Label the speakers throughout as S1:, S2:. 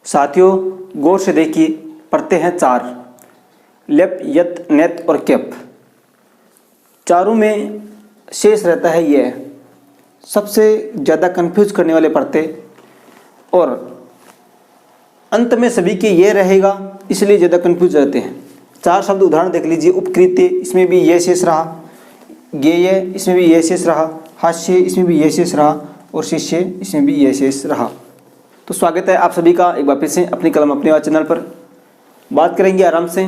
S1: साथियों गौर से देखिए, प्रत्यय हैं चार, लेप, यत, नेत और केप। चारों में शेष रहता है यह, सबसे ज़्यादा कंफ्यूज करने वाले प्रत्यय, और अंत में सभी के ये रहेगा, इसलिए ज़्यादा कंफ्यूज रहते हैं। चार शब्द उदाहरण देख लीजिए। उपकृत्य, इसमें भी ये शेष रहा, ज्ञेय, इसमें भी ये शेष रहा, हास्य, इसमें भी ये शेष रहा, और शिष्य, इसमें भी ये शेष रहा। तो स्वागत है आप सभी का एक बार फिर से अपनी कलम अपने आवाज़ चैनल पर। बात करेंगे आराम से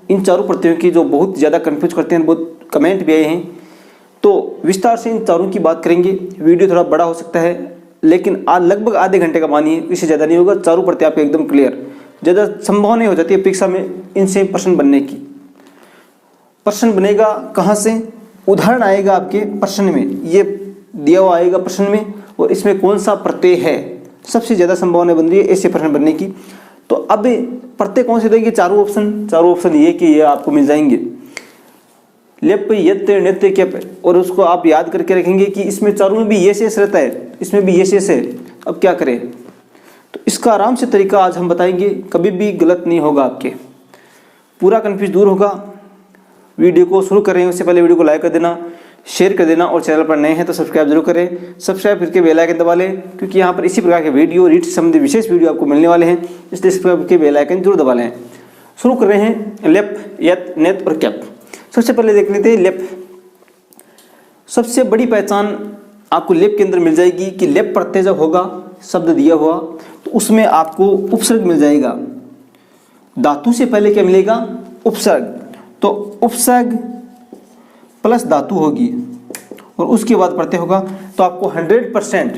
S1: इन चारों प्रत्ययों की जो बहुत ज़्यादा कंफ्यूज करते हैं, बहुत कमेंट भी आए हैं, तो विस्तार से इन चारों की बात करेंगे। वीडियो थोड़ा बड़ा हो सकता है, लेकिन आज लगभग आधे घंटे का मानिए, इससे ज़्यादा नहीं होगा। चारों प्रत्यय आपके एकदम क्लियर, ज़्यादा संभावना हो जाती है परीक्षा में इनसे प्रश्न बनने की। प्रश्न बनेगा कहाँ से? उदाहरण आएगा आपके प्रश्न में, ये दिया हुआ आएगा प्रश्न में, और इसमें कौन सा प्रत्यय है, सबसे ज़्यादा संभावना बन रही है ऐसे प्रश्न बनने की। तो अब प्रत्यय कौन से देंगे? चारों ऑप्शन ये कि ये आपको मिल जाएंगे, लेप, यत, नृत्य, केप, और उसको आप याद करके रखेंगे कि इसमें चारों में भी ये शेष रहता है, इसमें भी ये शेष है। अब क्या करें? तो इसका आराम से तरीका आज हम बताएंगे, कभी भी गलत नहीं होगा, आपके पूरा कन्फ्यूज दूर होगा। वीडियो को शुरू करें उससे पहले वीडियो को लाइक कर देना, शेयर कर देना, और चैनल पर नए हैं तो सब्सक्राइब जरूर करें। सब्सक्राइब करके बेल आइकन दबा लें, क्योंकि यहाँ पर इसी प्रकार के वीडियो, रीड से संबंधित विशेष वीडियो आपको मिलने वाले हैं, इसलिए सब्सक्राइब करके बेल आइकन जरूर दबा लें। शुरू कर रहे हैं लेप, यत, नेत और केप। सबसे पहले देख लेते हैं लेप। सबसे बड़ी पहचान आपको लेप के अंदर मिल जाएगी कि लेप प्रत्यय जब होगा, शब्द दिया हुआ, तो उसमें आपको उपसर्ग मिल जाएगा। धातु से पहले क्या मिलेगा? उपसर्ग। तो उपसर्ग प्लस धातु होगी, और उसके बाद प्रत्यय होगा। तो आपको 100%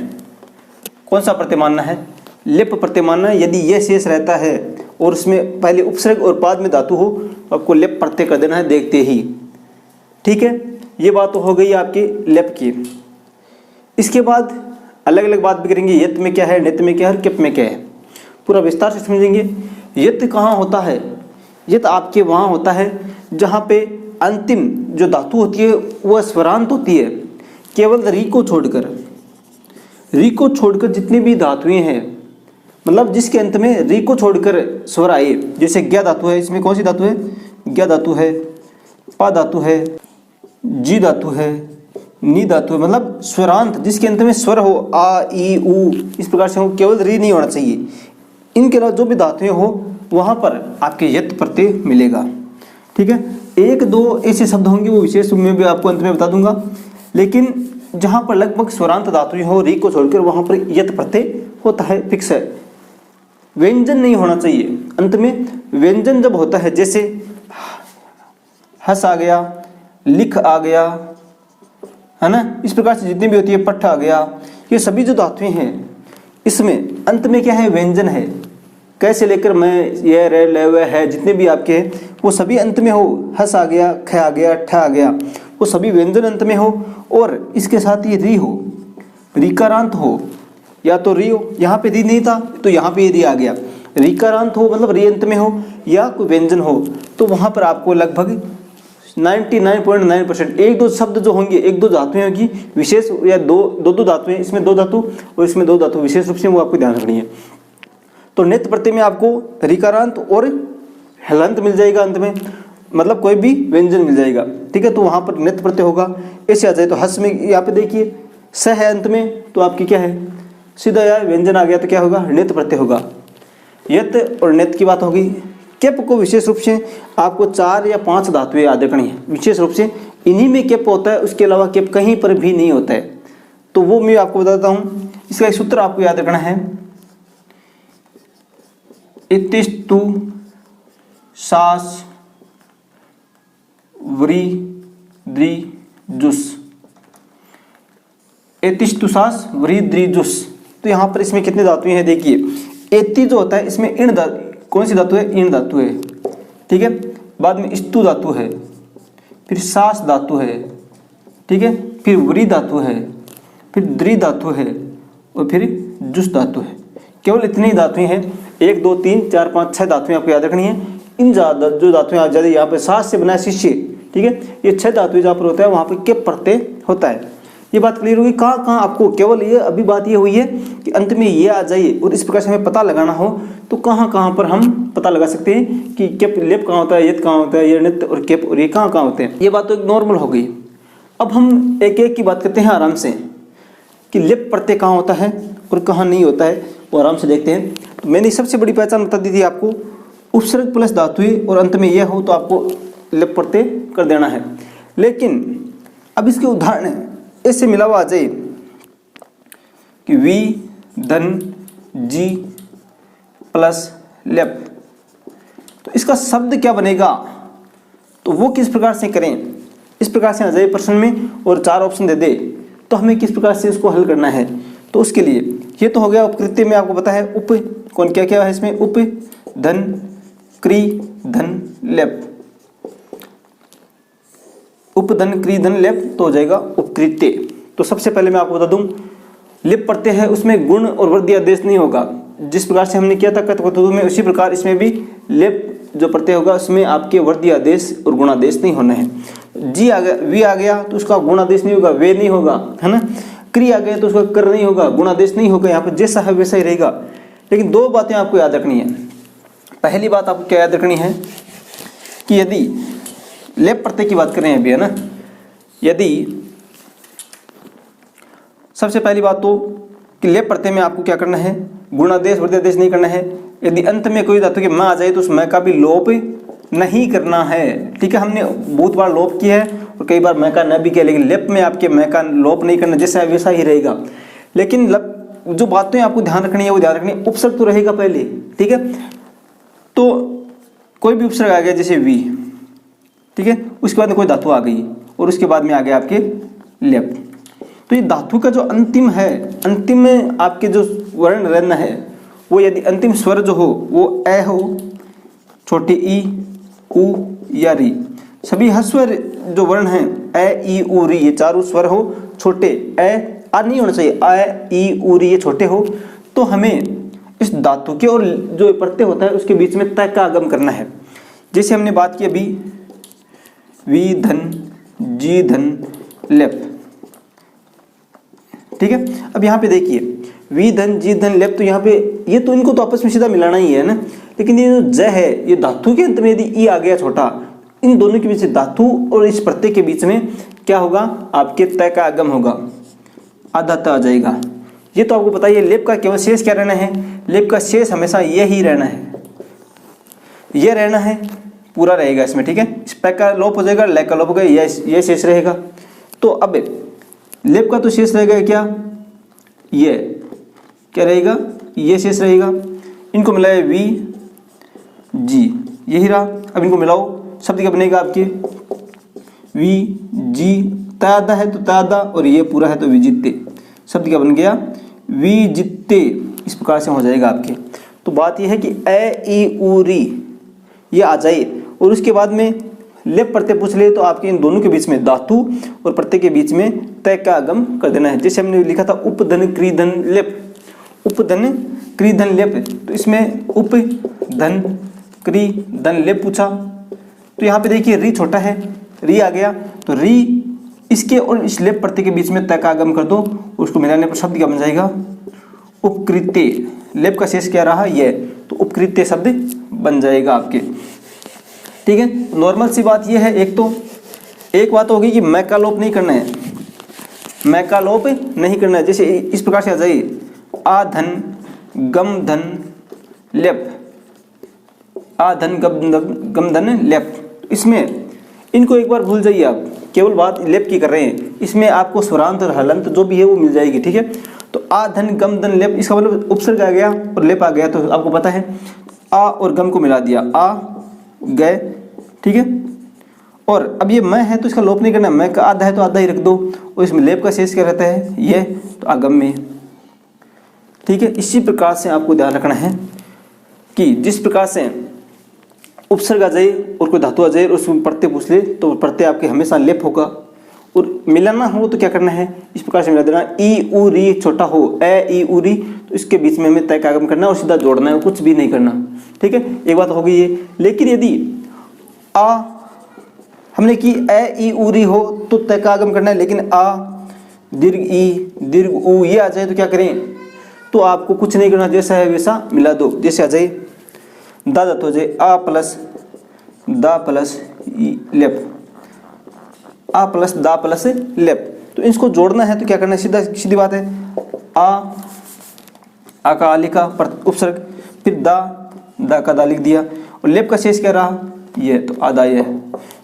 S1: कौन सा प्रत्यय मानना है? लेप प्रत्यय मानना है। यदि यह शेष रहता है और उसमें पहले उपसर्ग और बाद में धातु हो, तो आपको लेप प्रत्यय कर देना है देखते ही। ठीक है, ये बात तो हो गई आपकी लेप की। इसके बाद अलग अलग बात भी करेंगे, यत में क्या है, नित में क्या है, केप में क्या है, पूरा विस्तार से समझेंगे। यत कहाँ होता है? यत आपके वहाँ होता है जहाँ पे अंतिम जो धातु होती है वह स्वरांत होती है, केवल री को छोड़कर। री को छोड़कर जितनी भी धातुएं हैं, मतलब जिसके अंत में री को छोड़कर स्वर आए, जैसे ज्ञ धातु है, इसमें कौन सी धातु है? ज्ञ धातु है, पा धातु है, जी धातु है, नी धातु है, मतलब स्वरांत जिसके अंत में स्वर हो, आ, ई, उ, इस प्रकार से हो, केवल री नहीं होना चाहिए। इनके अलावा जो भी धातुएं हो वहाँ पर आपके यत प्रत्यय मिलेगा। ठीक है, एक दो ऐसे शब्द होंगे, वो विशेष में भी आपको अंत में बता दूंगा, लेकिन जहाँ पर लगभग स्वरांत धातुएं हो, री को छोड़कर, वहाँ पर यत प्रत्यय होता है, फिक्स है। व्यंजन नहीं होना चाहिए अंत में। व्यंजन जब होता है, जैसे हस आ गया, लिख आ गया, है ना, इस प्रकार से जितनी भी होती है, पट्ठ आ गया, ये सभी जो धातुएं हैं, इसमें अंत में क्या है? व्यंजन है। कैसे लेकर मैं, ये, रे, ले, वे, है, जितने भी आपके हैं, वो सभी अंत में हो। हस आ गया, ख आ गया, ठ आ गया, वो सभी व्यंजन अंत में हो, और इसके साथ ये री हो, रीकारांत हो, या तो री हो, यहाँ पे री नहीं था तो यहाँ पे री आ गया, रीकारांत हो मतलब री अंत में हो, या कोई व्यंजन हो, तो वहाँ पर आपको लगभग 99.9% एक दो शब्द जो होंगे, एक दो धातुएं होंगी विशेष, या दो धातुएं, इसमें दो धातु और इसमें दो धातु विशेष रूप से, वो आपको ध्यान रखनी है। तो नित प्रत्यय में आपको रीकारांत और हलंत मिल जाएगा अंत में, मतलब कोई भी व्यंजन मिल जाएगा। ठीक है, तो वहाँ पर नित प्रत्यय होगा। ऐसे आ जाए तो हस में यहाँ पे देखिए स है अंत में, तो आपकी क्या है? सीधा यार व्यंजन आ गया, तो क्या होगा? नित प्रत्यय होगा। यत और नित की बात होगी। केप को विशेष रूप से आपको 4 या 5 धातुएं याद रखनी है, विशेष रूप से इन्हीं में केप होता है, उसके अलावा केप कहीं पर भी नहीं होता है। तो वो मैं आपको बताता हूँ। इसका एक सूत्र आपको याद रखना है, इतिस्तु सास व्री द्रि जुस। एतिस्तुसास व्री द्रि जुस। तो यहाँ पर इसमें कितने धातुएं हैं देखिए। एति जो होता है, इसमें इण कौन सी धातु है? इन धातु है। ठीक है, बाद में स्तु धातु है, फिर सास धातु है, ठीक है, फिर व्री धातु है, फिर द्रि धातु है, और फिर जुस धातु है। केवल इतनी ही धातुएं हैं, 1 2 3 4 5 6 धातुएं आपको याद रखनी है। इन जो धातुएं आ जाती है, यहाँ पे सास से बना शिष्य, ठीक है, ये 6 धातुएं जहाँ पर होता है वहाँ पर केप प्रत्यय होता है। ये बात क्लियर होगी। कहाँ कहाँ आपको केवल ये अभी बात ये हुई है कि अंत में ये आ जाए और इस प्रकार से हमें पता लगाना हो तो कहाँ कहाँ पर हम पता लगा सकते हैं कि केप लेप कहाँ होता है, यत कहाँ होता है, ये नित और केप और ये कहाँ कहाँ होते हैं। ये बात तो एक नॉर्मल हो गई। अब हम एक एक की बात करते हैं आराम से कि लेप प्रत्यय कहाँ होता है और कहाँ नहीं होता है, वो आराम से देखते हैं। तो मैंने सबसे बड़ी पहचान बता दी थी आपको, उपसर्ग प्लस धातुएं और अंत में यह हो तो आपको लेप प्रत्यय कर देना है। लेकिन अब इसके उदाहरण ऐसे मिला हुआ आ जाए कि वी धन जी प्लस लेप, तो इसका शब्द क्या बनेगा, तो वो किस प्रकार से करें। इस प्रकार से आ जाए प्रश्न में और 4 ऑप्शन दे दे तो हमें किस प्रकार से इसको हल करना है। तो उसके लिए ये तो हो गया उपकृत्य में आपको पता है उप कौन क्या क्या है इसमें, उप धन क्री धन लेप, उपधन क्री धन लेप तो हो जाएगा उपकृत्य। तो सबसे पहले मैं आपको बता दूं लिप प्रत्यय है उसमें गुण और वृद्धि आदेश नहीं होगा। जिस प्रकार से हमने किया था कथकथु में उसी प्रकार इसमें भी लेप जो प्रत्यय होगा उसमें आपके वृद्धि आदेश और गुणादेश नहीं होना है। जी आ गया, वी आ गया तो उसका गुणादेश नहीं होगा, वे नहीं होगा, है ना। क्री आ गया तो उसका कर नहीं होगा, गुणादेश नहीं होगा। यहाँ पर जैसा है वैसा ही रहेगा। लेकिन 2 बातें आपको याद रखनी है। पहली बात आपको क्या याद रखनी है कि यदि लेप प्रत्यय की बात करें अभी, है ना, यदि सबसे पहली बात तो कि लेप प्रत्यय में आपको क्या करना है, गुणादेश वृद्धिदेश नहीं करना है। यदि अंत में कोई धातु की म आ जाए तो उस म का भी लोप नहीं करना है। ठीक है, हमने बहुत बार लोप किया है और कई बार मैं का न भी किया, लेकिन लेप में आपके मैं का लोप नहीं करना, जैसा है वैसा ही रहेगा। लेकिन जो बातें आपको ध्यान रखनी है वो ध्यान रखनी है। उपसर्ग तो रहेगा पहले, ठीक है। तो कोई भी उपसर्ग आ गया जैसे वी, ठीक है, उसके बाद कोई धातु आ गई और उसके बाद में आ गया आपके लेप, तो ये धातु का जो अंतिम है, अंतिम में आपके जो वर्ण रहना है वो यदि अंतिम स्वर जो हो वो ए हो, छोटी ई, उ या री, सभी ह्स्वर जो वर्ण हैं ए ई उ री, ये चारों स्वर हो छोटे, ए आ नहीं होना चाहिए, आ ई उ री ये छोटे हो, तो हमें इस धातु के और जो प्रत्यय होता है उसके बीच में तय का आगम करना है। जैसे हमने बात की अभी वी धन जी धन लेप, ठीक है। अब यहाँ पे देखिए वी धन जी धन लेप, तो यहाँ पे ये तो इनको तो आपस में सीधा मिलाना ही है ना। लेकिन ये जो ज है ये धातु के अंत में यदि ई आ गया छोटा, इन दोनों के बीच धातु और इस प्रत्यय के बीच में क्या होगा, आपके तय का आगम होगा, आधा त आ जाएगा। ये तो आपको पता ही है। लेप का केवल शेष क्या रहना है, लेप का शेष हमेशा ये ही रहना है, ये रहना है, पूरा रहेगा इसमें, ठीक है। इस पैक का लोप हो जाएगा, लय का लोप हो गया, ये शेष रहेगा। तो अब लेप का तो शेष रहेगा क्या, ये क्या रहेगा, ये शेष रहेगा। इनको मिलाए वी जी, यही रहा। अब इनको मिलाओ, शब्द क्या बनेगा आपके वी जी, तादा है तो तादा और ये पूरा है तो विजित्ते, शब्द क्या बन गया विजित्ते। इस प्रकार से हो जाएगा आपके। तो बात यह है कि ए ई उ री ये आ जाए और उसके बाद में लेप प्रत्यय पूछ ले तो आपके इन दोनों के बीच में धातु और प्रत्यय के बीच में तय का आगम कर देना है। जैसे हमने लिखा था उपधन क्री धन लेप, उपधन क्री धन लेप, तो इसमें उप धन क्री धन लेप पूछा, तो यहाँ पे देखिए री छोटा है, री आ गया, तो री इसके और इस लेप प्रत्यय के बीच में तय का आगम कर दो, उसको मिलाने पर शब्द क्या बन जाएगा उपकृत्य। लेप का शेष क्या रहा ये, तो उपकृत्य शब्द बन जाएगा आपके, ठीक है। नॉर्मल सी बात ये है। एक बात होगी कि मैं का लोप नहीं करना है, मैं का लोप नहीं करना है। जैसे इस प्रकार से आ जाइए आ धन गम धन लेप, आ धन गम धन लेप, इसमें इनको एक बार भूल जाइए आप, केवल बात लेप की कर रहे हैं। इसमें आपको स्वरांत और हलंत जो भी है वो मिल जाएगी, ठीक है। तो आ धन गम धन लेप, इसका मतलब उपसर्ग आ गया और लेप आ गया, तो आपको पता है आ और गम को मिला दिया, आ गए, ठीक है। और अब ये मैं है तो इसका लोप नहीं करना, मैं का आधा है तो आधा ही रख दो, और इसमें लेप का शेष क्या रहता है ये, तो आगम में, ठीक है। इसी प्रकार से आपको ध्यान रखना है कि जिस प्रकार से उपसर्ग आ जाए और कोई धातु आ जाए और उसमें प्रत्यय पूछ ले तो प्रत्यय आपके हमेशा लेप होगा, और मिलाना हो तो क्या करना है इस प्रकार से मिला देना। ई उ री छोटा हो, ए ई उ री, तो इसके बीच में हमें तय का आगम करना है और सीधा जोड़ना है, कुछ भी नहीं करना, ठीक है। एक बात हो गई ये। लेकिन यदि हमने की ए ई उ री हो तो तय का आगम करना है, लेकिन दीर्घ ई, दीर्घ ऊ ये आ जाए तो क्या करें, तो आपको कुछ नहीं करना, जैसा है वैसा मिला दो। जैसे आ जाए दा धातु हो जाए आ प्लस दा प्लस लेप, आ प्लस दा प्लस लेप। तो इसको जोड़ना है तो क्या करना है, सीधा सीधी बात है, आ का आ लिखा उपसर्ग, फिर दा का दा लिख दिया, और लेप का शेष क्या रहा, ये तो आधा ये है।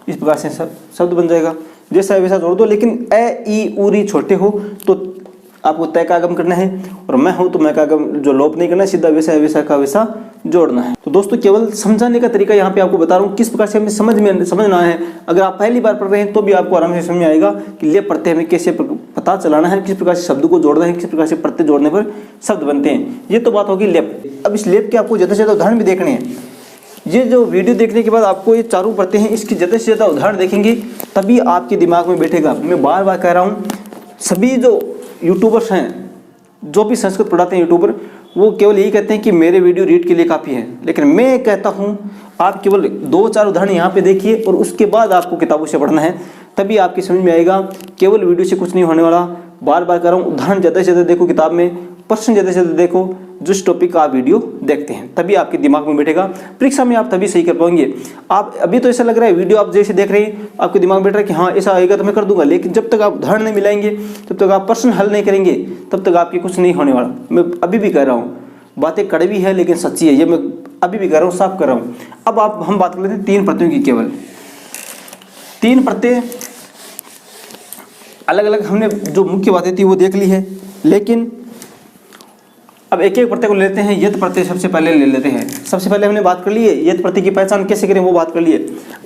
S1: इस प्रकार से शब्द बन जाएगा। जैसा है वैसा जोड़ दो, लेकिन ए ई ऊरी छोटे हो तो आपको तय का आगम करना है, और मैं हूं तो मैं का आगम जो लोप नहीं करना है, सीधा वैसा है वैसा का वैसा जोड़ना है। तो दोस्तों केवल समझाने का तरीका यहाँ पे आपको बता रहा हूँ, किस प्रकार से हमें समझना है। अगर आप पहली बार पढ़ रहे हैं तो भी आपको आराम से समझ में आएगा कि लेप प्रत्यय हमें कैसे पता चलाना है, किस प्रकार से शब्द को जोड़ना है, किस प्रकार से प्रत्यय जोड़ने पर शब्द बनते हैं। ये तो बात होगी लेप। अब इस लेप के आपको ज़्यादा से ज़्यादा उदाहरण भी देखने हैं। ये जो वीडियो देखने के बाद आपको ये चारों प्रत्यय हैं, इसकी ज़्यादा से ज़्यादा उदाहरण देखेंगे तभी आपके दिमाग में बैठेगा। मैं बार बार कह रहा हूँ, सभी जो यूट्यूबर्स हैं, जो भी संस्कृत पढ़ाते हैं यूट्यूबर, वो केवल यही कहते हैं कि मेरे वीडियो रीड के लिए काफ़ी है। लेकिन मैं कहता हूँ आप केवल 2-4 उदाहरण यहाँ पे देखिए और उसके बाद आपको किताबों से पढ़ना है, तभी आपकी समझ में आएगा। केवल वीडियो से कुछ नहीं होने वाला। बार बार कह रहा हूँ, उदाहरण ज़्यादा से ज़्यादा देखो किताब में, प्रश्न ज़्यादा से ज़्यादा देखो, जिस टॉपिक का आप वीडियो देखते हैं तभी आपके दिमाग में बैठेगा। परीक्षा में आप तभी सही कर पाएंगे। आप अभी तो ऐसा लग रहा है वीडियो आप जैसे देख रहे हैं आपके दिमाग में बैठ रहा है कि हाँ ऐसा आएगा तो मैं कर दूंगा, लेकिन जब तक आप उदाहरण नहीं मिलाएंगे, जब तक आप प्रश्न हल नहीं करेंगे, तब तक आपके कुछ नहीं होने वाला। मैं अभी भी कह रहा हूँ, बातें कड़वी है लेकिन सच्ची है, ये मैं अभी भी कह रहा हूँ, साफ कर रहा हूँ। अब हम बात कर लेते हैं 3 प्रत्ययों की। केवल 3 प्रत्यय अलग अलग हमने जो मुख्य बातें थी वो देख ली है, लेकिन अब एक एक प्रत्यय को लेते हैं। यत प्रत्यय सबसे पहले ले लेते हैं। सबसे पहले हमने बात कर ली है यत प्रत्यय की पहचान कैसे करें, वो बात कर ली है।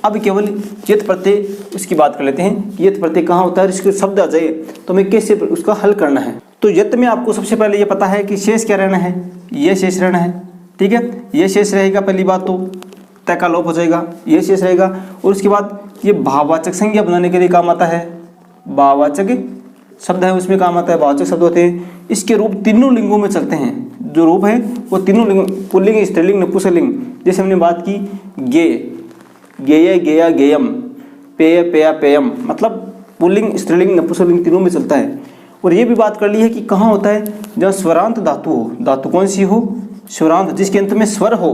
S1: अब केवल यत प्रत्यय उसकी बात कर लेते हैं। यत प्रत्यय कहाँ होता है, इसके शब्द आ जाए तो हमें कैसे उसका हल करना है। तो यत में आपको सबसे पहले ये पता है कि शेष क्या रहना है, ये शेष रहना है। ठीक है, ये शेष रहेगा। पहली बात तो तय का लोप हो जाएगा, ये शेष रहेगा। और उसके बाद ये भाववाचक संज्ञा बनाने के लिए काम आता है, भाववाचक शब्द है उसमें काम आता है, भाववाचक शब्द होते हैं। इसके रूप तीनों लिंगों में चलते हैं। जो रूप है वो तीनों लिंग, पुल्लिंग, स्त्रीलिंग, नपुंसकलिंग। जैसे हमने बात की गे, गेय, गेया, गेयम, पेय, पेया, पेयम, मतलब पुल्लिंग, स्त्रीलिंग, नपुंसकलिंग तीनों में चलता है। और ये भी बात कर ली है कि कहाँ होता है, जहाँ स्वरांत धातु हो। धातु कौन सी हो, स्वरांत, जिसके अंत में स्वर हो।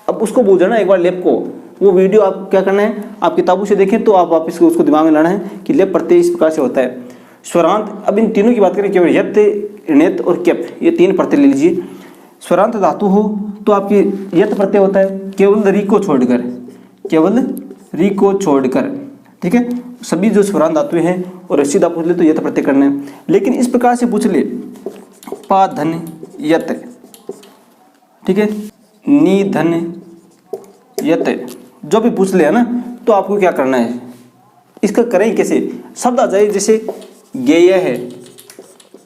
S1: अब उसको बूझना एक बार लेप को, वो वीडियो आप क्या करना है, आप किताबों से देखें तो आप वापस उसको दिमाग में लाना है कि लेप प्रत्यय इस प्रकार से होता है। स्वरांत, अब इन तीनों की बात करें, केवल यत, णित और केप, ये 3 प्रत्यय ले लीजिए। स्वरांत धातु हो तो आपकी यत प्रत्यय होता है केवल री को छोड़कर, केवल री को छोड़कर। ठीक है, सभी जो स्वरांत धातुएं हैं और सीधा पूछ ले तो यत प्रत्यय करना है। लेकिन इस प्रकार से पूछ ले, पा धन यत, ठीक है, नी धन यत, जो भी पूछ ले है ना, तो आपको क्या करना है, इसका करें कैसे, शब्द आ जाए। जैसे गेय है,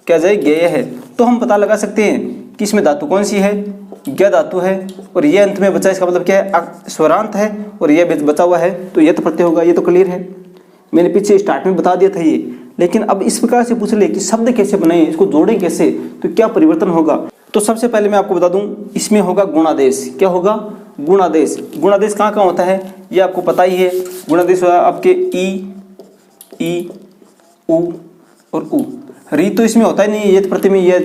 S1: क्या जाए, गेय है, तो हम पता लगा सकते हैं कि इसमें धातु कौन सी है, ज्ञ धातु है, और ये अंत में बचा, इसका मतलब क्या है, स्वरांत है, और ये बचा हुआ है तो यत प्रत्यय होगा। ये तो क्लियर है, मैंने पीछे स्टार्ट में बता दिया था ये। लेकिन अब इस प्रकार से पूछ ले कि शब्द कैसे बनाए, इसको जोड़ें कैसे, तो क्या परिवर्तन होगा। तो सबसे पहले मैं आपको बता दूं, इसमें होगा गुणादेश। क्या होगा, गुणादेश। गुणादेश कहाँ कहाँ होता है ये आपको पता ही है। गुणादेश आपके ई, उ और उ। री तो इसमें होता ही नहीं, ये प्रत्यय में ये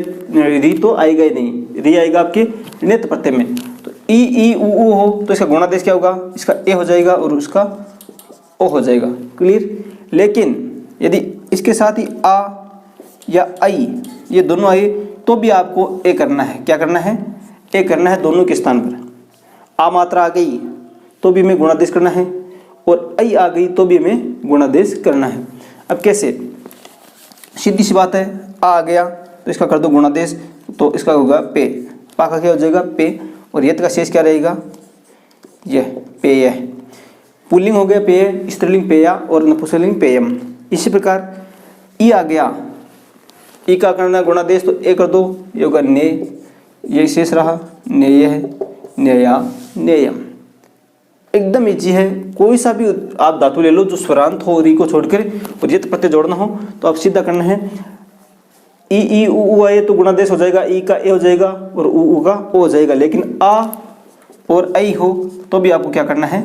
S1: री तो आएगा ही नहीं, री आएगा आपके णित प्रत्यय में। तो ई उ हो तो इसका गुणादेश क्या होगा, इसका ए हो जाएगा और उसका ओ हो जाएगा। क्लियर। लेकिन यदि इसके साथ ही आ या आई ये दोनों आए तो भी आपको ए करना है। क्या करना है, ए करना है दोनों के स्थान पर। आ मात्रा आ गई तो भी हमें गुणादेश करना है, और आई आ गई तो भी हमें गुणादेश करना है। अब कैसे, सीधी सी बात है, आ गया तो इसका कर दो गुणादेश, तो इसका होगा पे, पा का क्या हो जाएगा, पे, और यत का शेष क्या रहेगा, यह पेय। पुल्लिंग हो गया पेय, स्त्रीलिंग पेया और नपुंसकलिंग पेयम। इसी प्रकार ई आ गया, ई का करना गुणादेश, तो ए कर दो, ये होगा ने, ये शेष रहा, नेय है, नेया, नेयम। एकदम इजी है। कोई सा भी आप धातु ले लो जो स्वरांत हो री को छोड़कर, और यत प्रत्यय जोड़ना हो तो आप सीधा करना है, ई उ आए तो गुणादेश हो जाएगा, ई का ए हो जाएगा और उ का ओ हो जाएगा। लेकिन आ और आई हो तो भी आपको क्या करना है,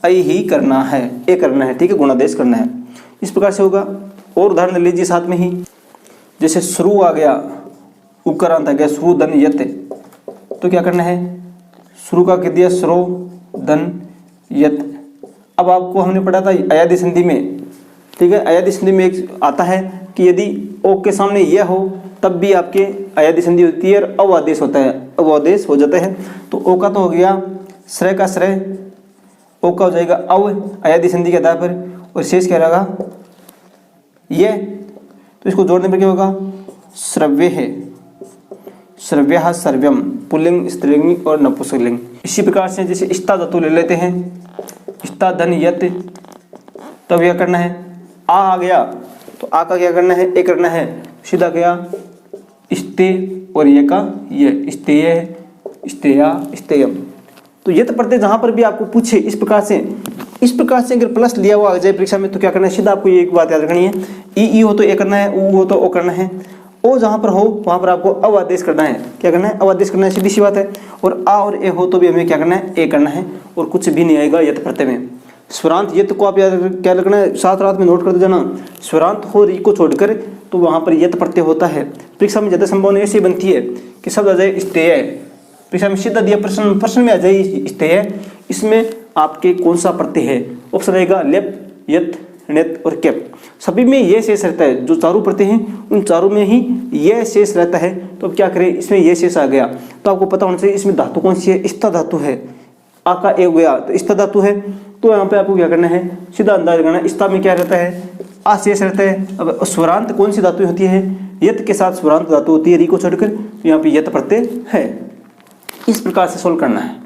S1: आई ही करना है, ए करना है। ठीक है, गुणादेश करना है। इस प्रकार से होगा और उदाहरण ले लीजिए साथ में ही, जैसे श्रु आ गया, उकारांत आ गया, श्रु धन यत, तो क्या करना है, श्रु का कह दिया श्रो धन यत। अब आपको हमने पढ़ा था अयादि संधि में, ठीक है, अयादि संधि में एक आता है कि यदि ओ के सामने यह हो तब भी आपके अयादि संधि होती है और अवादेश होता है, अवादेश हो जाता है। तो ओ का तो हो गया श्रय का श्रय, ओ का हो जाएगा अव अयादि संधि के आधार पर, और शेष क्या रहेगा ये, तो इसको जोड़ने पर क्या होगा, श्रव्य है, श्रव्य सर्व्यम, पुल्लिंग स्त्रीलिंग और नपुंसकलिंग। इसी प्रकार से जैसे इष्टा धातु ले लेते हैं, इष्टा धन यत, तब यह करना है आ गया, तो आ का क्या करना है, ए करना है, सीधा गया इस्ते, और ये का ये इस्तेय, इस्तेया, इस्तेयम। तो ये तो पढ़ते जहां पर भी आपको पूछे इस प्रकार से अगर प्लस लिया हुआ आ जाए परीक्षा में, तो क्या करना है, सीधा आपको ये एक बात याद रखनी है, ई हो तो ए करना है, ऊ हो तो ओ करना है, ओ जहां पर हो वहां पर आपको अवादेश करना है। क्या करना है, अवादेश करना है, सीधी सी बात है। और आ और ए हो तो भी हमें क्या करना है, ए करना है, और कुछ भी नहीं आएगा यत प्रत्यय में। स्वरांत यत को आप याद क्या लगना है, साथ रात में नोट कर दो जाना, स्वरांत हो री को छोड़कर तो वहां पर यत प्रत्यय होता है। परीक्षा में ज्यादा संभावना ऐसी बनती है कि शब्द आ जाए स्तेय, परीक्षा में सीधा दिया प्रश्न में आ जाए स्तेय, इसमें आपके कौन सा प्रत्यय है, ऑप्शन रहेगा लेप, यत, नेत और केप। सभी में यह शेष रहता है, जो चारों प्रत्यय हैं उन चारों में ही यह शेष रहता है। तो अब क्या करें, इसमें यह शेष आ गया तो आपको पता होना चाहिए इसमें धातु कौन सी है, इष्टा धातु है, आ का ए गया तो इष्टा धातु है। तो यहाँ पे आपको क्या करना है, सीधा अंदाज करना है, इष्टा में क्या रहता है, आ शेष रहता है। अब स्वरांत कौन सी धातु होती है, यत के साथ स्वरांत धातु होती है, री को छोड़कर, यहाँ पे यत प्रत्यय है। इस प्रकार से सोल्व करना है।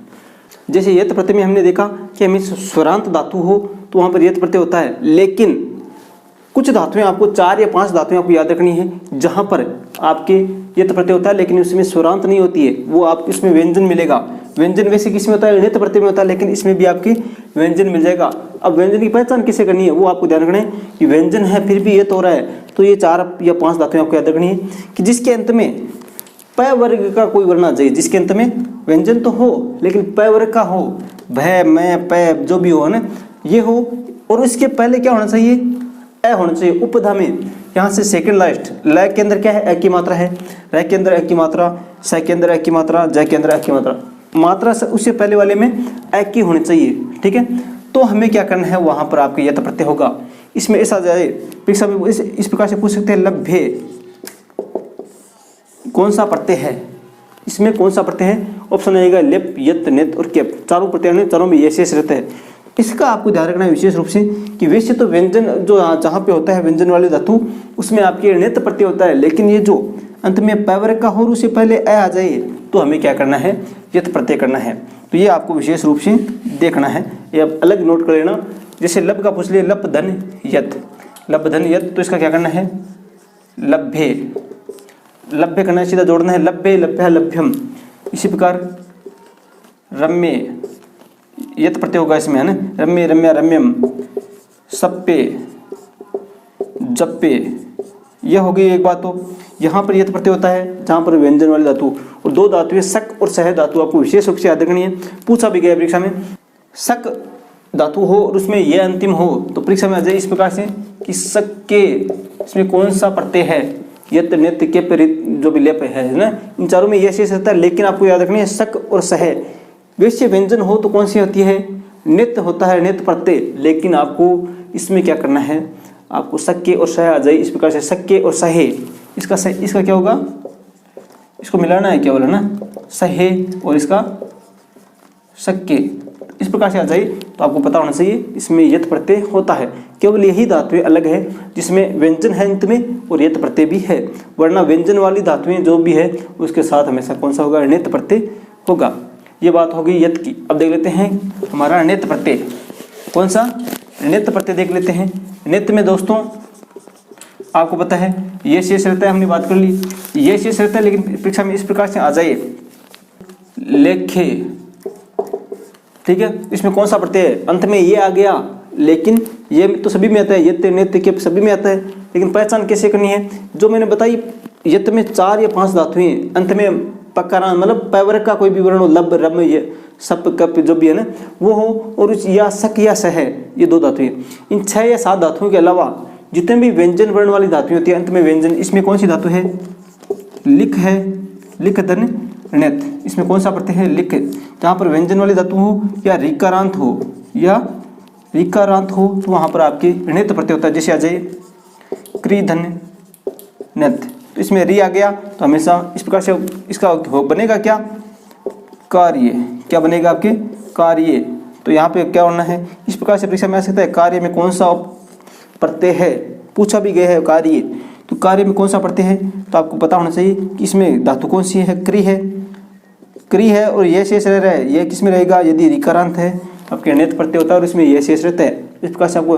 S1: जैसे यत प्रत्यय में हमने देखा कि हमें स्वरांत धातु हो तो वहाँ पर यत प्रत्यय होता है, लेकिन कुछ धातुएं आपको 4 या 5 धातुएं आपको याद रखनी है जहाँ पर आपके यत प्रत्यय होता है लेकिन उसमें स्वरांत नहीं होती है, वो आपको इसमें व्यंजन मिलेगा। व्यंजन वैसे किसमें होता है, नित्य प्रत्यय में होता है, लेकिन इसमें भी आपकी व्यंजन मिल जाएगा। अब व्यंजन की पहचान किसे करनी है, वो आपको ध्यान रखना है कि व्यंजन है फिर भी ये तो हो रहा है, तो ये 4 या 5 धातुएं आपको याद रखनी है कि जिसके अंत में प वर्ग का कोई वर्ण आ जाए, जिसके अंत में व्यंजन तो हो लेकिन प वर्ग का हो, भय मैं पै जो भी हो ना ये हो, और इसके पहले क्या होना चाहिए, ए होना चाहिए उपधा में। यहाँ से सेकंड लास्ट ल के अंदर क्या है, ए की मात्रा है, र के अंदर ए की मात्रा, स के अंदर ए की मात्रा, ज के अंदर ए की मात्रा, मात्रा से उससे पहले वाले में ए की होनी चाहिए, ठीक है। तो हमें क्या करना है, वहां पर आपके यत प्रत्यय होगा। इसमें ऐसा जाए परीक्षा में इस प्रकार से पूछ सकते हैं, लभ्य कौन सा प्रत्यय है, इसमें कौन सा प्रत्यय है, ऑप्शन आएगा लेप, यत, नेत और केप। चारों प्रत्यय चारों में ये शेष रहता है। इसका आपको ध्यान रखना है विशेष रूप से कि वैसे तो व्यंजन जो जहाँ पे होता है व्यंजन वाले धातु उसमें आपके नेत प्रत्यय होता है, लेकिन ये जो अंत में पैवर्ग का हो उससे पहले ए आ जाए तो हमें क्या करना है, यत प्रत्यय करना है। तो ये आपको विशेष रूप से देखना है, ये आप अलग नोट कर लेना। जैसे लब का पूछ लिया, लप धन यत, लब धन यत, तो इसका क्या करना है, लभ्य, लभ्य करना है, सीधा जोड़ना है, लभ्य लभ्य लभ्यम। इसी प्रकार रम्य यत प्रत्यय होगा इसमें, है ना, रम्य रम्या रम्यम, सप्पे जप्पे, यह हो गई एक बात। तो यहाँ पर यत प्रत्यय होता है जहाँ पर व्यंजन वाली धातु, और 2 धातुएं सक और सह धातु आपको विशेष रूप से याद रखनी है। पूछा भी गया परीक्षा में, सक धातु हो और उसमें यह अंतिम हो तो परीक्षा में आ जाए इस प्रकार से कि सक के इसमें कौन सा प्रत्यय है, यत, नेत, केप, जो भी लेप है ना, इन चारों में यह शेष रहता है। लेकिन आपको याद रखनी है सक और सह, वैसे व्यंजन हो तो कौन सी होती है, नित्य होता है, नित्य प्रत्यय। लेकिन आपको इसमें क्या करना है, आपको सक्के और सह आ जाए इस प्रकार से, सक्के और सहे, इसका क्या होगा, इसको मिलाना है, क्या बोला ना, सहे और इसका सक्के, इस प्रकार से आ जाए तो आपको पता होना चाहिए इसमें यत प्रत्यय होता है। केवल यही धातुएं अलग है जिसमें व्यंजन है अंत में और यत प्रत्यय भी है, वरना व्यंजन वाली धातुएं जो भी है उसके साथ हमेशा कौन सा होगा, नित्य प्रत्यय होगा। ये बात होगी यत की। अब देख लेते हैं हमारा नित्य प्रत्यय, कौन सा, नित्य प्रत्यय देख लेते हैं। नित्य में दोस्तों आपको पता है ये शेष रहता है, हमने बात कर ली, ये शेष रहता है, लेकिन परीक्षा में इस प्रकार से आ जाए, लेखे, ठीक है, इसमें कौन सा प्रत्यय है, अंत में ये आ गया, लेकिन ये तो सभी में आता है, यत, नेत, केप सभी में आता है, लेकिन पहचान कैसे करनी है, जो मैंने बताई, यत में 4 या 5 धातुएं, अंत में पक्का मतलब पैवर्ग का कोई भी वर्ण हो, लब, रम, ये सप, कप जो भी है ना वो हो, और या सक या सह, ये 2 धातुएं। इन 6 या 7 धातुओं के अलावा जितने भी व्यंजन वर्ण वाली धातुएं होती है अंत में व्यंजन, इसमें कौन सी धातु है? लिक है, लिक धन णित। इसमें कौन सा प्रत्यय है? लिक। जहाँ पर व्यंजन वाली धातु हो या ऋकारांत हो तो वहाँ पर आपके णित प्रत्यय होता है। जैसे आ जाए क्री धन णित, तो इसमें री आ गया तो हमेशा इस प्रकार से इसका बनेगा क्या? कार्य। क्या बनेगा आपके? कार्य। तो यहाँ पे क्या होना है? इस प्रकार से परीक्षा में आ सकता है कार्य में कौन सा प्रत्यय है, पूछा भी गया है कार्य, तो कार्य में कौन सा प्रत्यय है? तो आपको पता होना चाहिए कि इसमें धातु कौन सी है? क्री है और यह शेष रह रहा है, यह किस में रहेगा? यदि ऋकारांत है आपके णित प्रत्यय होता है और इसमें यह शेष रहता है। इस प्रकार से आपको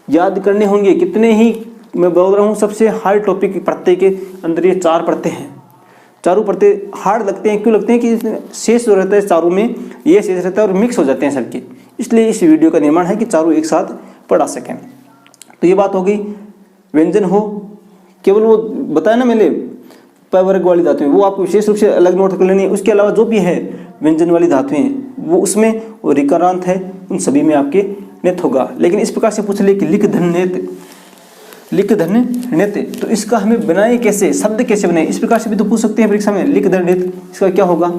S1: याद करने होंगे। कितने ही मैं बोल रहा हूँ, सबसे हार्ड टॉपिक प्रत्यय के अंदर ये 4 प्रत्यय हैं। चारों प्रत्यय हार्ड लगते हैं, क्यों लगते हैं? कि शेष जो रहता है चारों में ये शेष रहता है और मिक्स हो जाते हैं सबके, इसलिए इस वीडियो का निर्माण है कि चारों एक साथ पढ़ा सकें। तो ये बात हो गई व्यंजन हो, केवल वो बताया ना मैंने प वर्ग वाली धातुएं, वो आपको विशेष रूप से अलग नोट कर लेनी है। उसके अलावा जो भी है व्यंजन वाली धातुएं वो उसमें वो ऋकारांत है, उन सभी में आपके णित होगा। लेकिन इस प्रकार से पूछ ले कि लिक धन णित, लिक धन णित, तो इसका हमें बनाए कैसे, शब्द कैसे बनाए, इस प्रकार से भी तो पूछ सकते हैं परीक्षा में। लिक धन णित इसका क्या होगा?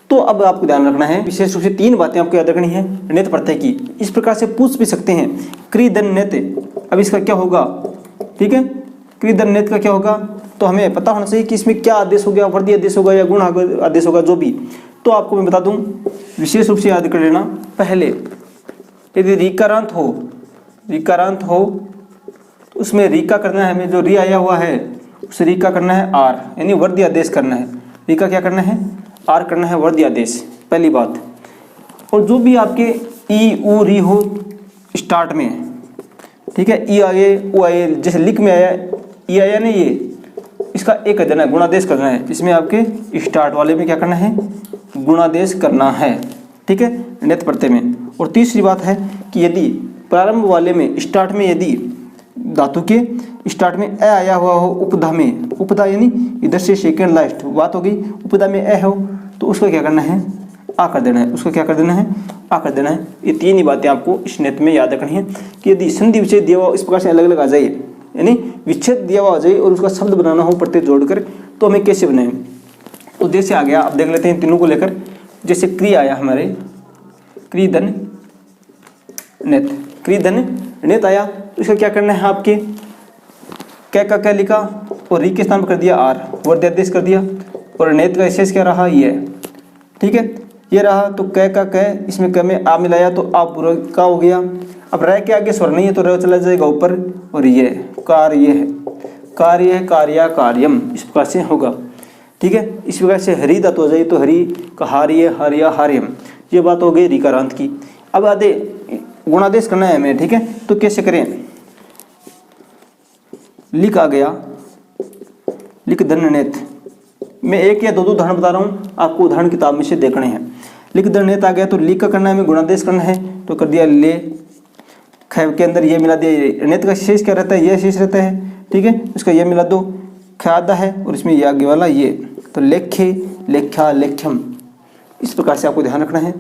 S1: तो अब आपको ध्यान रखना है, विशेष रूप से 3 बातें आपको याद रखनी है णित प्रत्यय की। इस प्रकार से पूछ भी सकते हैं क्री धन णित, अब इसका क्या होगा? ठीक है, क्री धन णित का क्या होगा? तो हमें पता होना चाहिए कि इसमें क्या आदेश हो गया, वर्दी आदेश होगा या गुण आदेश होगा, जो भी। तो आपको मैं बता दूं, विशेष रूप से याद कर लेना। पहले यदि ऋकारांत हो तो उसमें रीका करना है हमें, जो री आया हुआ है उस रीका करना है आर, यानी वर्दी आदेश करना है। रीका क्या करना है? आर करना है, वर्दी आदेश, पहली बात। और जो भी आपके ई उ री हो स्टार्ट में, ठीक है, ई आए ओ आए, जैसे लिख में आया ई आया नहीं, ये इसका एक देना है, गुणादेश करना है। इसमें आपके स्टार्ट वाले में क्या करना है? गुणादेश करना है, ठीक है, णित प्रत्यय में। और तीसरी बात है कि यदि प्रारंभ वाले में स्टार्ट में यदि धातु के स्टार्ट में ए आया हुआ हो उपधा में, उपधा यानी इधर से सेकेंड लास्ट बात हो गई, उपधा में ए हो तो उसको क्या करना है? आ कर देना है, उसको क्या कर देना है? आ कर देना है। ये 3 ही बातें आपको इस णित में याद रखनी है कि यदि संधि विच्छेद दिया हुआ इस प्रकार से अलग अलग आ जाए, यानी विच्छेद दिया हुआ आ जाए और उसका शब्द बनाना हो प्रत्यय जोड़कर, तो हमें कैसे बनाएं? तो जैसे आ गया, अब देख लेते हैं तीनों को लेकर। जैसे क्री आया हमारे, क्री धन णित, क्री धन णित आया तो इसका क्या करना है? आपके कै का क्या लिखा और री के स्थान पर कर दिया आर, वर्दी आदेश कर दिया, और णित का शेष क्या रहा? ये, ठीक है, ये रहा। तो कै का कै, इसमें कै में आ मिलाया तो आ पूरा का हो गया। अब रह के आगे स्वर नहीं है तो रह चला जाएगा ऊपर, और ये कार्य है, कार्य है, कार्या कार्यम, इस प्रकार से होगा, ठीक है। इस प्रकार से हरि धातु हो जाए तो हरि का हार्य, हार्या, हार्यम, ये बात हो गई ऋकारांत की। अब आधे गुणादेश करना है हमें, ठीक है, तो कैसे करें? लिख आ गया, लिख धन णित, मैं एक या दो उदाहरण बता रहा हूँ, आपको उदाहरण किताब में से देखने हैं। लिख धन णित आ गया तो लिख का करना है हमें, गुणादेश करना है तो कर दिया ले, ख के अंदर ये मिला दिया, णित का शेष क्या रहता है? ये शेष रहता है, ठीक है, उसका ये मिला दो, ख्यादा है और इसमें ये आगे वाला ये, तो लेखे, लेख्या, लेख्यम, इस प्रकार से आपको ध्यान रखना है।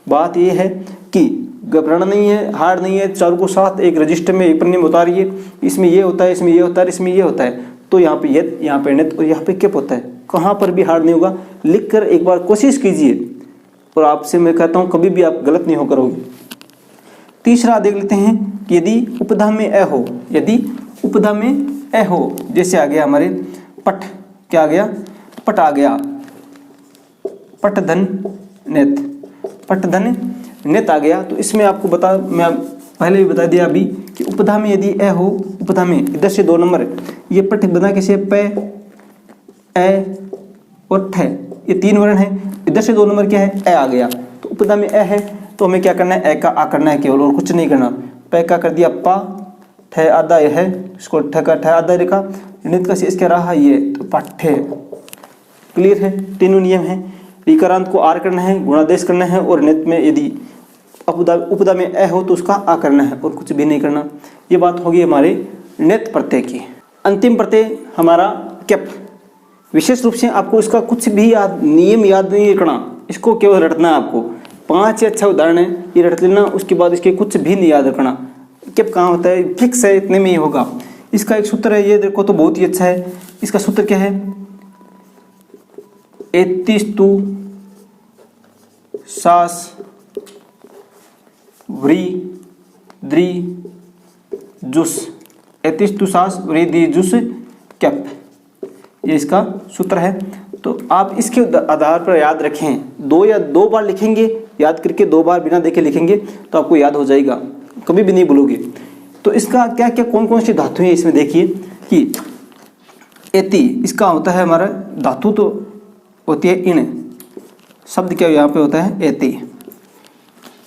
S1: बात ये है कि घबराना नहीं है, हार्ड नहीं है, चारों को साथ एक रजिस्टर में एक पन्ने में उतारिए, इसमें ये होता है, इसमें ये होता है, इसमें ये होता है, तो यहाँ पे यद, यहाँ पे णित और यहाँ पे किप होता है, कहाँ पर भी हार्ड नहीं होगा। लिख कर एक बार कोशिश कीजिए और आपसे मैं कहता हूँ कभी भी आप गलत नहीं हो करोगे। तीसरा देख लेते हैं कि यदि उपधा में ए हो, यदि उपधा में ए हो, जैसे आ गया हमारे पट, क्या आ गया? पट आ गया, पटधन णित, पटधन णित आ गया, तो इसमें आपको बता, मैं पहले भी बता दिया अभी कि उपधा में यदि ए हो, उपधा में इधर से 2 नंबर, ये पट बना कैसे? पे, ए और ठ, ये 3 वर्ण है, इधर से 2 नंबर क्या है? ए आ गया, तो उपधा में ए है तो हमें क्या करना है? ए का आ करना है केवल, और कुछ नहीं करना। पे का कर दिया पा, ठ आधा ये है, इसको ठ का ठ आधा लिखा, णित का शेष क्या रहा? ये, तो पाठ्य। क्लियर है? तीनों नियम है। ऋकारांत को आर करना है, गुणादेश करना है, और णित में यदि उपधा में ए हो तो उसका आ करना है, और कुछ भी नहीं करना। ये बात होगी हमारे णित प्रत्यय की। अंतिम प्रत्यय हमारा कैप। विशेष रूप से आपको इसका कुछ भी नियम याद नहीं रखना, इसको केवल रटना है आपको। 5 या 6 उदाहरण है, ये रट लेना, उसके बाद इसके कुछ भी नहीं याद रखना। कैप कहाँ होता है? फिक्स है, इतने में ही होगा। इसका एक सूत्र है, ये देखो तो बहुत ही अच्छा है। इसका सूत्र क्या है? 31 सास व्री द्री जुस, 31 सास व्री द्री जुस कैप, ये इसका सूत्र है। तो आप इसके आधार पर याद रखें, 2 या 2 बार लिखेंगे, याद करके 2 बार बिना देखे लिखेंगे तो आपको याद हो जाएगा, कभी भी नहीं भूलोगे। तो इसका क्या क्या कौन कौन सी धातु हैं इसमें देखिए कि एति, इसका होता है हमारा धातु तो होती है इण, शब्द क्या यहाँ पे होता है एति,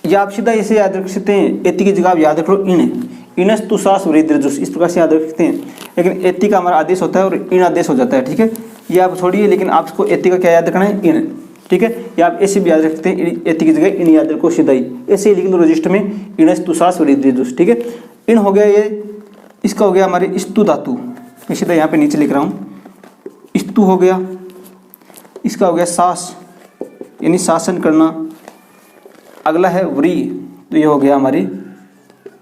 S1: या आप सीधा इसे याद रख सकते हैं, एति की जगह आप याद रखो इण, इणस तुषास वृद्धिजुस, इस प्रकार से याद रख सकते हैं। लेकिन एति का हमारा आदेश होता है और इण आदेश हो जाता है, ठीक है। ये आप छोड़िए, लेकिन आपको एति का क्या याद रखना है? इण, ठीक है। या आप ऐसे भी याद रखते हैं, एति की जगह इण याद रखो सीधा ही, ऐसे ही लिख लो रजिस्टर में, इणस तुषास वृद्धिजुस, ठीक है। इण हो गया ये, इसका हो गया हमारे स्तु धातु, मैं सीधा यहाँ पे नीचे लिख रहा हूँ, स्तु हो गया। इसका हो गया सास, यानी शासन करना। अगला है व्री, तो ये हो गया हमारी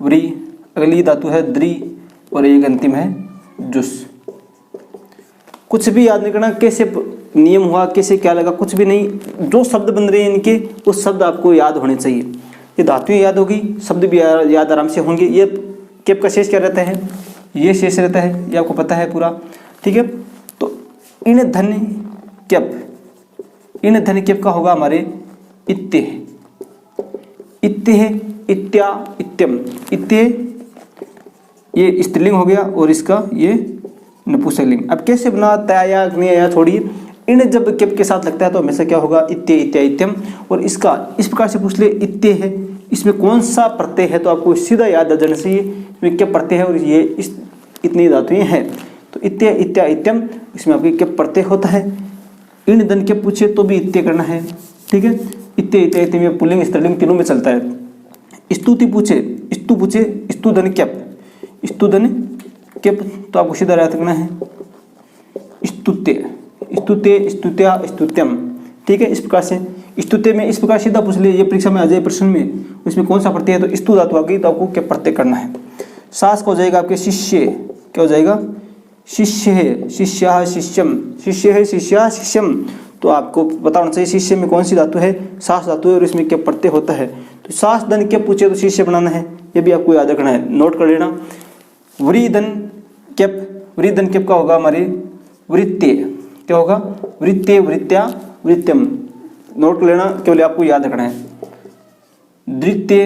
S1: व्री। अगली धातु है द्री और एक अंतिम है जुस। कुछ भी याद नहीं करना, कैसे नियम हुआ, कैसे क्या लगा, कुछ भी नहीं, जो शब्द बन रहे हैं इनके उस शब्द आपको याद होने चाहिए। ये धातुएं याद होगी, शब्द भी याद आराम से होंगे। ये कैप का शेष क्या रहता है? ये शेष रहता है, ये आपको पता है पूरा, ठीक है। तो इन धन कैप, इन धन कैप का होगा हमारे इत्ते, इत्ते है, इत्या इत्यम, इत्ते ये स्त्रीलिंग हो गया और इसका ये नपुंसकलिंग। अब कैसे बनाता है या छोड़िए, इन जब कैप के साथ लगता है तो हमेशा क्या होगा? इत्ते इत्या इत्यम। और इसका इस प्रकार से पूछ ले, इत्ते है, इसमें कौन सा प्रत्यय है? तो आपको सीधा याद आ जाना चाहिए इसमें क्या प्रत्यय है और ये इस इतनी धातुएं हैं। तो इत्ते इत्या इत्यम, इसमें आपकी क्या प्रत्यय होता है? इन धन के पूछे तो भी इत्ते करना है, ठीक है। इत्ते इत्या इत्यम, ये पुल्लिंग स्त्रीलिंग तीनों में चलता है। स्तुति पूछे, स्तु पूछे, स्तु धन कैप, स्तु धन कैप, तो आपको सीधा याद रखना है स्तुत्य, स्तुत्य, स्तुत्या, स्तुत्यम, ठीक है। इस प्रकार से स्तुत्य में इस प्रकार सीधा पूछ ले, ये परीक्षा में आ जाए प्रश्न में, उसमें कौन सा प्रत्यय है? तो स्तु धातु आ गई, तो आपको क्या प्रत्यय करना है? सास का हो जाएगा आपके शिष्य, क्या हो जाएगा? शिष्य है, शिष्या शिष्यम, शिष्य है, शिष्या शिष्यम। तो आपको पता होना चाहिए शिष्य में कौन सी धातु है? सास धातु है और इसमें क्या प्रत्यय होता है? तो सास धन क्या पूछे तो शिष्य बनाना है, ये भी आपको याद रखना है, नोट कर लेना। वृधन कैप, वृधन कैप का होगा हमारे वृत्ते, क्या होगा? वृत्ते, वृत्त्या, वृत्यम, नोट कर लेना, केवल आपको याद रखना है। द्वितीय,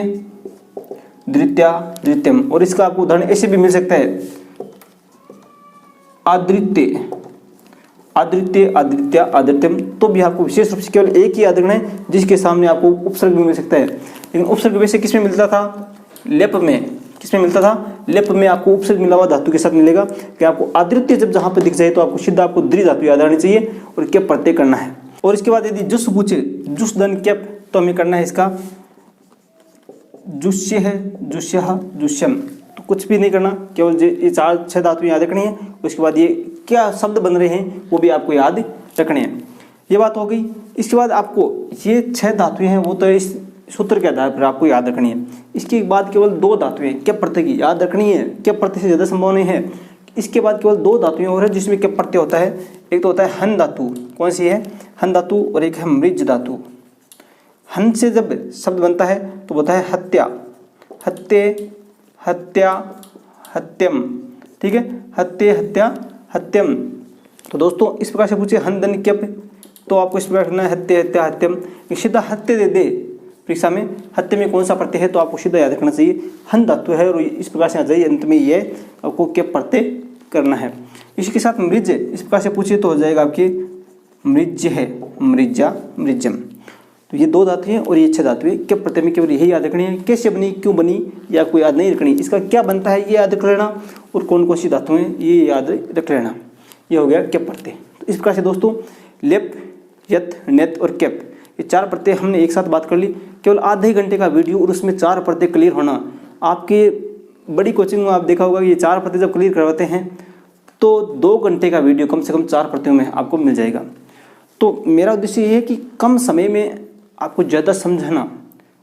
S1: द्वित्या, द्वित्यम। और इसका आपको उदाहरण ऐसे भी मिल सकता है, आद्रित्य, आद्रित्य, आद्रित्या, आद्रित्यम। तो भी आपको विशेष रूप से केवल एक ही याद रखना है, जिसके सामने आपको उपसर्ग भी मिल सकता है। लेकिन उपसर्ग वैसे किसमें मिलता था? लेप में। किसमें मिलता था? लेप में आपको उपसर्ग मिला हुआ धातु के साथ मिलेगा। कि आपको आद्रित्य जब जहां पर दिख जाए तो आपको सीधा आपको द्रि धातु याद आनी चाहिए और कैप प्रत्यय करना है। और इसके बाद यदि जुस पूछे, जुस धन कैप, तो हमें करना है इसका जुष्य है, जुष्य, जुष्यम। तो कुछ भी नहीं करना, केवल ये 4-6 धातु याद रखनी है। उसके बाद ये क्या शब्द बन रहे हैं वो भी आपको याद रखने हैं। ये बात हो गई। इसके बाद आपको ये 6 धातुएं हैं वो तो इस सूत्र के आधार पर आपको याद रखनी है। इसके बाद केवल 2 धातुएं कैप प्रत्यय की याद रखनी है, कैप प्रत्यय से ज़्यादा संभव नहीं है। इसके बाद केवल 2 धातुएं और है जिसमें कैप प्रत्यय होता है। एक तो होता है हन धातु, कौन सी है? हन धातु। और एक है मृज धातु। हन से जब शब्द बनता है तो होता है हत्या, हत्ये, हत्या, हत्यम, ठीक है। हत्ये, हत्या, हत्यम। तो दोस्तों इस प्रकार से पूछे हन धन कैप, तो आपको इस प्रकार करना है हत्ये, हत्या, हत्यम। सीधा हत्ये दे दे परीक्षा में, हत्ये में कौन सा प्रत्यय है तो आपको सीधा याद रखना चाहिए हन धातु है और इस प्रकार से आ जाइए अंत में ये आपको कैप प्रत्यय करना है। इसी के साथ मृज इस प्रकार से पूछे तो हो जाएगा आपकी मृज है, मृजा, मृजम। तो ये 2 धातु हैं और ये 6 धातु है। कैप प्रत्यय में केवल यही याद रखनी है, कैसे बनी, क्यों बनी, ये आपको याद नहीं रखनी। इसका क्या बनता है ये याद रख लेना और कौन कौन सी धातु हैं ये याद रख लेना। ये हो गया कैप प्रत्यय। तो इस प्रकार से दोस्तों लेप, यत, नेत और कैप, ये 4 प्रत्यय हमने एक साथ बात कर ली। केवल आधे घंटे का वीडियो और उसमें 4 प्रत्यय क्लियर होना। आपके बड़ी कोचिंग में आप देखा होगा कि ये 4 प्रत्यय जब क्लियर करवाते हैं तो 2 घंटे का वीडियो कम से कम 4 प्रत्ययों में आपको मिल जाएगा। तो मेरा उद्देश्य ये है कि कम समय में आपको ज़्यादा समझाना।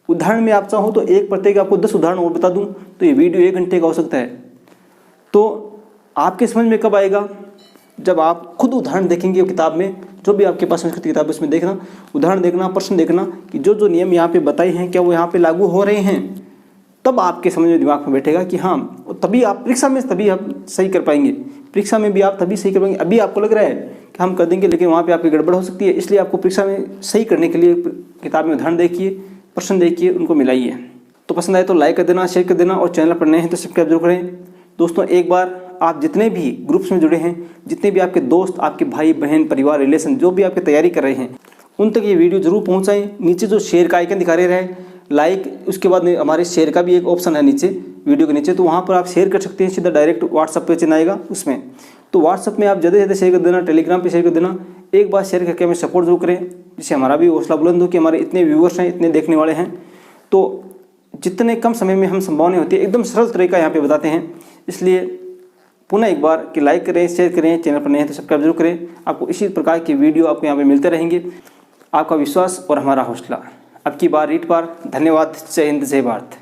S1: उदाहरण में आप चाहो तो एक प्रत्यय के आपको 10 उदाहरण और बता दूं तो ये वीडियो 1 घंटे का हो सकता है। तो आपके समझ में कब आएगा? जब आप खुद उदाहरण देखेंगे किताब में, जो भी आपके पास संस्कृत किताब है उसमें देखना, उदाहरण देखना, प्रश्न देखना कि जो जो नियम यहाँ पे बताए हैं क्या वो यहाँ पे लागू हो रहे हैं। तब आपके समझ में, दिमाग में बैठेगा कि हाँ, तभी आप परीक्षा में तभी आप सही कर पाएंगे। परीक्षा में भी आप तभी सही कर पाएंगे। अभी आपको लग रहा है कि हम कर देंगे, लेकिन वहाँ पे आपकी गड़बड़ हो सकती है। इसलिए आपको परीक्षा में सही करने के लिए किताब में उदाहरण देखिए, प्रश्न देखिए, उनको मिलाइए। तो पसंद आए तो लाइक कर देना, शेयर कर देना, और चैनल पर नए हैं तो सब्सक्राइब जरूर करें। दोस्तों, एक बार आप जितने भी ग्रुप्स में जुड़े हैं, जितने भी आपके दोस्त, आपके भाई बहन, परिवार, रिलेशन, जो भी आपकी तैयारी कर रहे हैं, उन तक ये वीडियो जरूर पहुँचाएँ। नीचे जो शेयर का आइकन दिखा रहे हैं, लाइक, उसके बाद हमारे शेयर का भी एक ऑप्शन है नीचे वीडियो के नीचे, तो वहाँ पर आप शेयर कर सकते हैं। सीधा डायरेक्ट व्हाट्सअप पे चला आएगा उसमें, तो व्हाट्सअप में आप ज़्यादा से ज़्यादा शेयर कर देना, टेलीग्राम पे शेयर कर देना। एक बार शेयर करके हमें सपोर्ट जरूर करें, जिससे हमारा भी हौसला बुलंद हो कि हमारे इतने व्यूअर्स हैं, इतने देखने वाले हैं। तो जितने कम समय में हम संभावना होती है, एकदम सरल तरीका यहाँ पे बताते हैं। इसलिए पुनः एक बार कि लाइक करें, शेयर करें, चैनल पर नए हैं तो सब्सक्राइब जरूर करें। आपको इसी प्रकार की वीडियो आपको यहाँ पे मिलते रहेंगे। आपका विश्वास और हमारा हौसला। अब की बार रीट बार। धन्यवाद। जय हिंद, जय भारत।